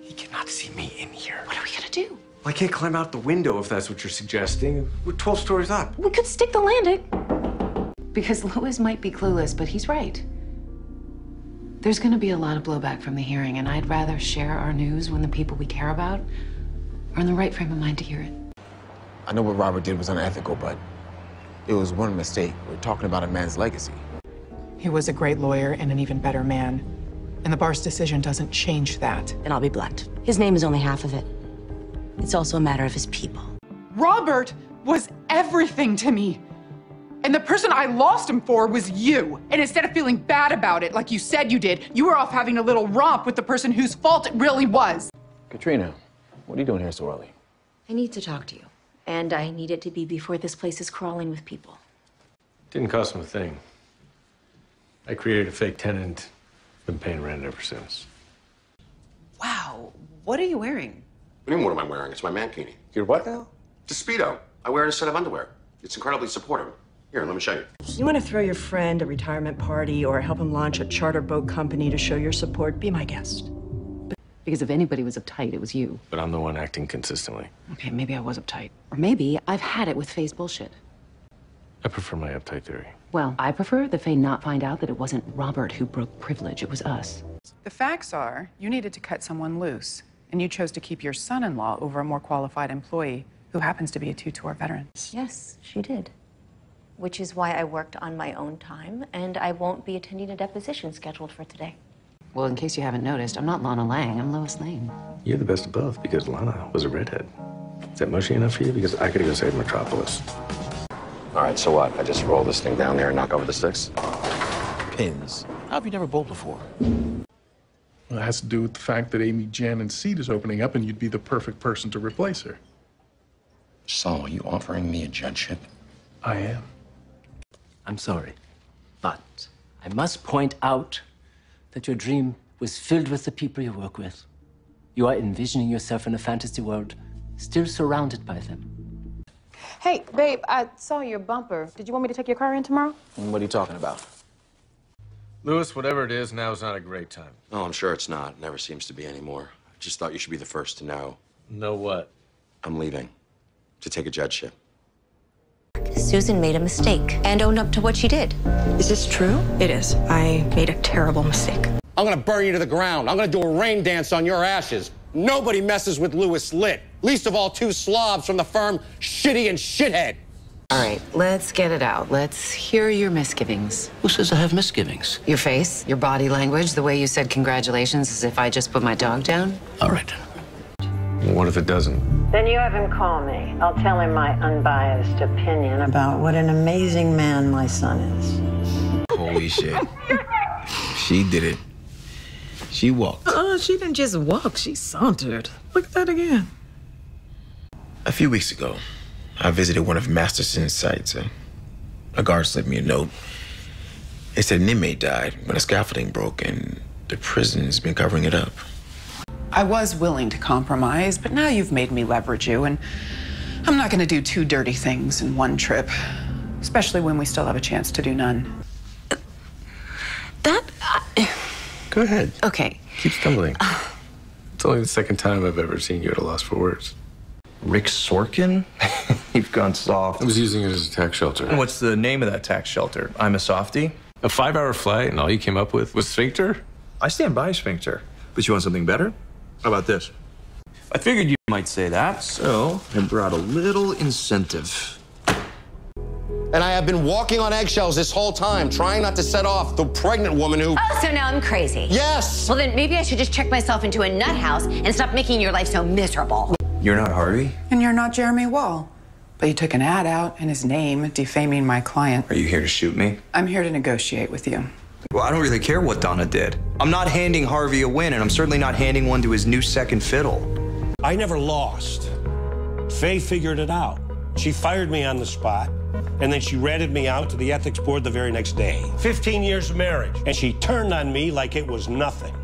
He cannot see me in here. What are we gonna do? Well, I can't climb out the window if that's what you're suggesting. We're 12 stories up. We could stick the landing. Because Louis might be clueless, but he's right. There's gonna be a lot of blowback from the hearing, and I'd rather share our news when the people we care about are in the right frame of mind to hear it. I know what Robert did was unethical, but it was one mistake. We're talking about a man's legacy. He was a great lawyer and an even better man. And the bar's decision doesn't change that. And I'll be blunt. His name is only half of it. It's also a matter of his people. Robert was everything to me. And the person I lost him for was you. And instead of feeling bad about it, like you said you did, you were off having a little romp with the person whose fault it really was. Katrina, what are you doing here so early? I need to talk to you. And I need it to be before this place is crawling with people. Didn't cost him a thing. I created a fake tenant. Been paying rent ever since. Wow, what are you wearing? What do you mean, what am I wearing? It's my mankini. Your what now? It's a Speedo. I wear it instead of underwear. It's incredibly supportive. Here, let me show you. You want to throw your friend a retirement party or help him launch a charter boat company to show your support? Be my guest. Because if anybody was uptight, it was you. But I'm the one acting consistently. Okay, maybe I was uptight. Or maybe I've had it with Faye's bullshit. I prefer my uptight theory. Well, I prefer that Faye not find out that it wasn't Robert who broke privilege, it was us. The facts are, you needed to cut someone loose, and you chose to keep your son-in-law over a more qualified employee who happens to be a two-tour veteran. Yes, she did. Which is why I worked on my own time, and I won't be attending a deposition scheduled for today. Well, in case you haven't noticed, I'm not Lana Lang, I'm Lois Lane. You're the best of both because Lana was a redhead. Is that mushy enough for you? Because I gotta go save Metropolis. All right, so what? I just roll this thing down there and knock over the sticks? Pins. How have you never bowled before? Well, it has to do with the fact that Amy Jannon's seat is opening up and you'd be the perfect person to replace her. So, are you offering me a judgeship? I am. I'm sorry, but I must point out that your dream was filled with the people you work with. You are envisioning yourself in a fantasy world, still surrounded by them. Hey, babe, I saw your bumper. Did you want me to take your car in tomorrow? What are you talking about? Louis, whatever it is, now is not a great time. Oh, I'm sure it's not. Never seems to be anymore. I just thought you should be the first to know. Know what? I'm leaving to take a judgeship. Susan made a mistake and owned up to what she did. Is this true? It is. I made a terrible mistake. I'm gonna burn you to the ground. I'm gonna do a rain dance on your ashes. Nobody messes with Louis Litt. Least of all two slobs from the firm Shitty and Shithead. All right, let's get it out. Let's hear your misgivings. Who says I have misgivings? Your face, your body language, the way you said congratulations as if I just put my dog down. All right. Well, what if it doesn't? Then you have him call me. I'll tell him my unbiased opinion about what an amazing man my son is. Holy shit. She did it. She walked. She didn't just walk, she sauntered. Look at that again. A few weeks ago, I visited one of Masterson's sites. A guard slipped me a note. It said an inmate died when a scaffolding broke, and the prison's been covering it up. I was willing to compromise, but now you've made me leverage you, and I'm not gonna do two dirty things in one trip, especially when we still have a chance to do none. Go ahead. Okay. Keep stumbling. It's only the second time I've ever seen you at a loss for words. Rick Sorkin? You've gone soft. I was using it as a tax shelter. What's the name of that tax shelter? I'm a softie? A 5-hour flight and all you came up with was sphincter? I stand by sphincter. But you want something better? How about this? I figured you might say that, so I brought a little incentive. And I have been walking on eggshells this whole time, trying not to set off the pregnant woman who... Oh, so now I'm crazy. Yes! Well, then maybe I should just check myself into a nut house and stop making your life so miserable. You're not Harvey? And you're not Jeremy Wall. But you took an ad out in his name, defaming my client. Are you here to shoot me? I'm here to negotiate with you. Well, I don't really care what Donna did. I'm not handing Harvey a win, and I'm certainly not handing one to his new second fiddle. I never lost. Faye figured it out. She fired me on the spot, and then she ratted me out to the ethics board the very next day. 15 years of marriage, and she turned on me like it was nothing.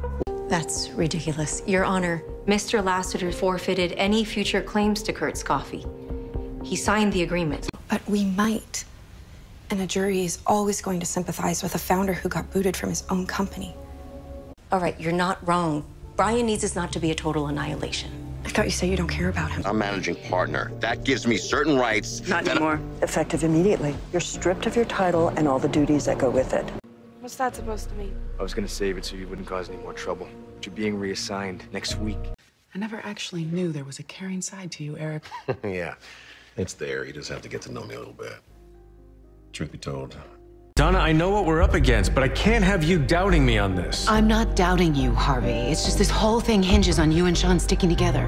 That's ridiculous. Your Honor, Mr. Lassiter forfeited any future claims to Kurt's coffee. He signed the agreement. But we might. And a jury is always going to sympathize with a founder who got booted from his own company. All right, you're not wrong. Brian needs this not to be a total annihilation. I thought you said you don't care about him. I'm managing partner. That gives me certain rights. Not anymore. Effective immediately. You're stripped of your title and all the duties that go with it. What's that supposed to mean? I was gonna save it so you wouldn't cause any more trouble. But you're being reassigned next week. I never actually knew there was a caring side to you, Eric. Yeah, it's there. You just have to get to know me a little bit. Truth be told. Donna, I know what we're up against, but I can't have you doubting me on this. I'm not doubting you, Harvey. It's just this whole thing hinges on you and Sean sticking together.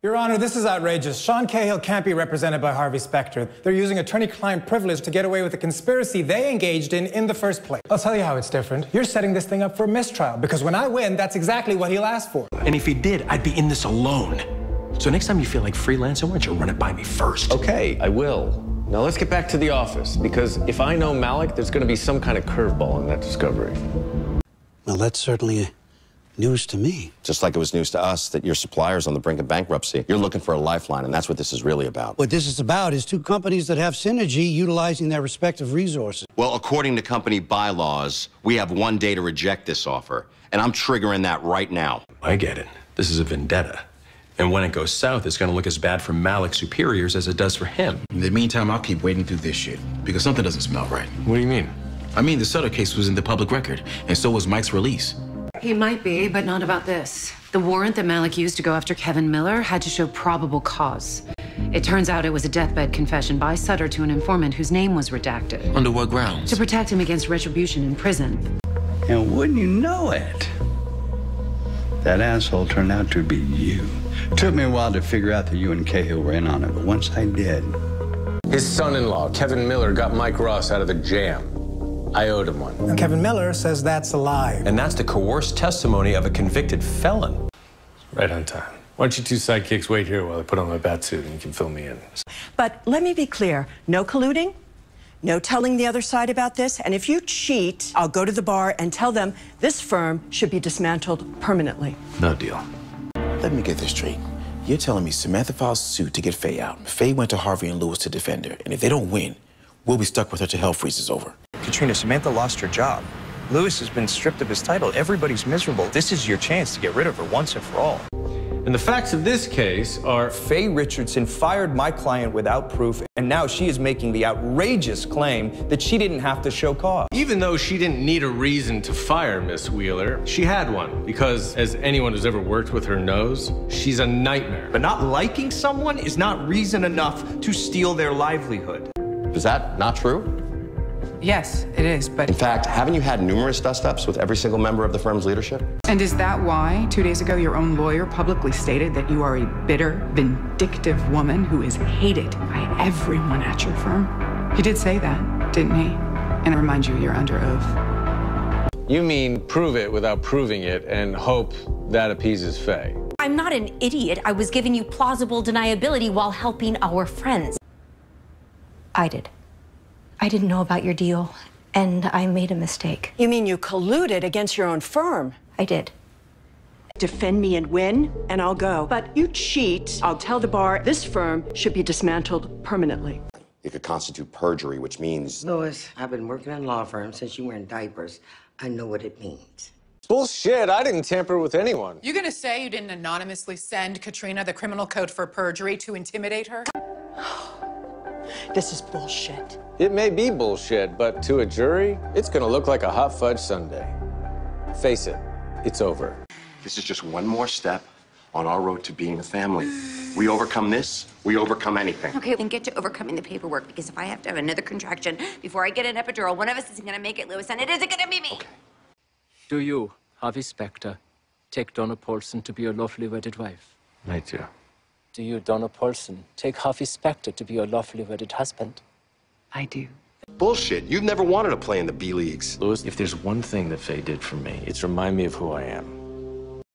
Your Honor, this is outrageous. Sean Cahill can't be represented by Harvey Specter. They're using attorney-client privilege to get away with the conspiracy they engaged in the first place. I'll tell you how it's different. You're setting this thing up for a mistrial, because when I win, that's exactly what he'll ask for. And if he did, I'd be in this alone. So next time you feel like freelancing, why don't you run it by me first? Okay, I will. Now let's get back to the office, because if I know Malik, there's gonna be some kind of curveball in that discovery. Well, that's certainly news to me. Just like it was news to us that your supplier's on the brink of bankruptcy. You're looking for a lifeline, and that's what this is really about. What this is about is two companies that have synergy utilizing their respective resources. Well, according to company bylaws, we have 1 day to reject this offer, and I'm triggering that right now. I get it. This is a vendetta. And when it goes south, it's gonna look as bad for Malik's superiors as it does for him. In the meantime, I'll keep waiting through this shit, because something doesn't smell right. What do you mean? I mean, the Sutter case was in the public record, and so was Mike's release. He might be, but not about this. The warrant that Malik used to go after Kevin Miller had to show probable cause. It turns out it was a deathbed confession by Sutter to an informant whose name was redacted. Under what grounds? To protect him against retribution in prison. And wouldn't you know it? That asshole turned out to be you. Took me a while to figure out that you and Cahill were in on it, but once I did... His son-in-law, Kevin Miller, got Mike Ross out of the jam. I owed him one. And Kevin Miller says that's a lie. And that's the coerced testimony of a convicted felon. Right on time. Why don't you two sidekicks wait here while I put on my bat suit and you can fill me in? But let me be clear. No colluding, no telling the other side about this, and if you cheat, I'll go to the bar and tell them this firm should be dismantled permanently. No deal. Let me get this straight. You're telling me Samantha filed suit to get Faye out. Faye went to Harvey and Lewis to defend her, and if they don't win, we'll be stuck with her till hell freezes over. Katrina, Samantha lost her job. Lewis has been stripped of his title. Everybody's miserable. This is your chance to get rid of her once and for all. And the facts of this case are... Faye Richardson fired my client without proof, and now she is making the outrageous claim that she didn't have to show cause. Even though she didn't need a reason to fire Miss Wheeler, she had one. Because, as anyone who's ever worked with her knows, she's a nightmare. But not liking someone is not reason enough to steal their livelihood. Is that not true? Yes, it is, but... In fact, haven't you had numerous dust-ups with every single member of the firm's leadership? And is that why, 2 days ago, your own lawyer publicly stated that you are a bitter, vindictive woman who is hated by everyone at your firm? He did say that, didn't he? And I remind you, you're under oath. You mean prove it without proving it and hope that appeases Faye? I'm not an idiot. I was giving you plausible deniability while helping our friends. I did. I didn't know about your deal, and I made a mistake. You mean you colluded against your own firm? I did. Defend me and win, and I'll go. But you cheat, I'll tell the bar this firm should be dismantled permanently. It could constitute perjury, which means... Louis, I've been working in law firms since you were in diapers. I know what it means. Bullshit, I didn't tamper with anyone. You gonna say you didn't anonymously send Katrina the criminal code for perjury to intimidate her? This is bullshit. It may be bullshit, but to a jury, it's gonna look like a hot fudge sundae. Face it, it's over. This is just one more step on our road to being a family. We overcome this, we overcome anything. Okay, then get to overcoming the paperwork, because if I have to have another contraction before I get an epidural, one of us isn't gonna make it, Louis, and it isn't gonna be me. Okay. Do you, Harvey Specter, take Donna Paulson to be your lawfully wedded wife? I do. Do you, Donna Paulson, take Harvey Specter to be your lawfully wedded husband? I do. Bullshit, you've never wanted to play in the B leagues. Louis, if there's one thing that Faye did for me, it's remind me of who I am.